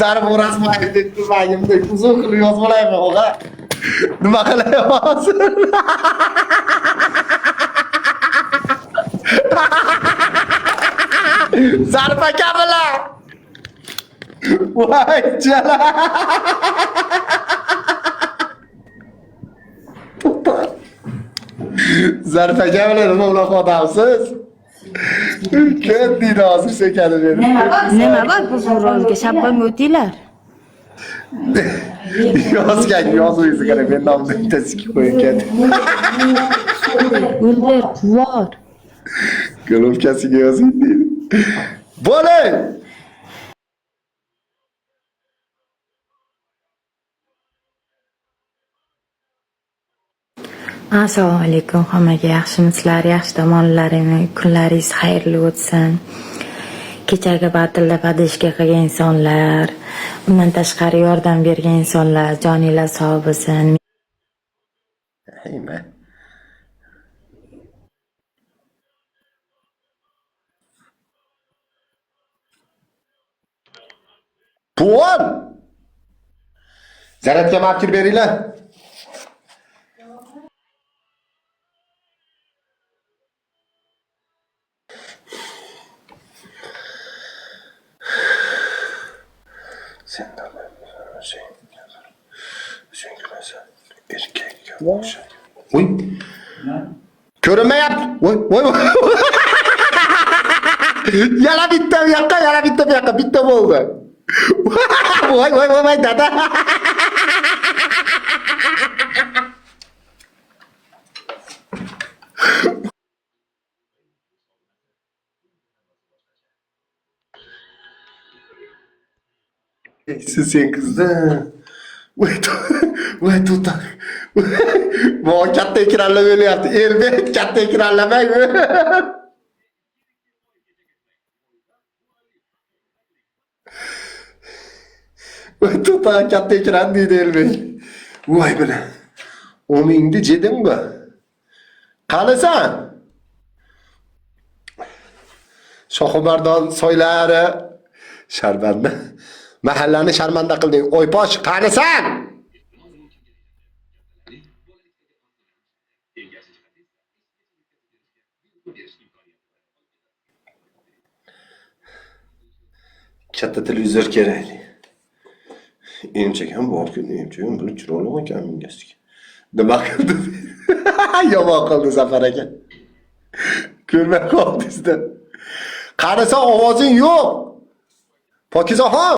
Zarb o'rasmaydi deb turmagimda uzun qilib yozib olaymi o'g'a? Nima qilyapsiz? Zarb akalar. Voy chala. Zarb akalar nima unaqa odamsiz? Kim deydi hozir sekani berib. Nima bor bu rolga shabbam o'tinglar. Yozgan yozuvingizni qarang, men nomimni bittasiga qo'ygan. O'ldir, quvor. Golovkasiga yozing deydi. Bo'ling! Assalomu alaykum hammaga, yaxshimisizlar? Yaxshi tomonlaringni, kunlaringiz xayrli o'tsin. Kechagi batilda padishka qilgan insonlar, undan tashqari yordam bergan insonlar, joninglar sog' bo'lsin. Hayma. Puan! Zaratga ma'qul beringlar. Sen erkekga o'xshaydi. Voy. Ko'rinmayapti. Voy. Yana bitta bu yoqqa, bitta bo'ldi. Voy, dada. Sen qizdin. Voy tuta. Bu katta ekranlar bo'lyapti. Elbek katta ekranlamaymi? Voy tuta katta ekran deydi Elbek. Voy bile. O'mingni jeding bu. Qanisan? Shohimardon soylari Sharbanda. Mahallani sharmanda qilding. Oyposh, qanisan? Katta televizor kerak. Emchak ham bor kuni, emchak ham buni chiroyli ekan mingasiga. Nima qildi? Yomon qildi Zafar aka. Ko'rmay qoldingizda. Qarasa ovozing yo'q. Pokizaxon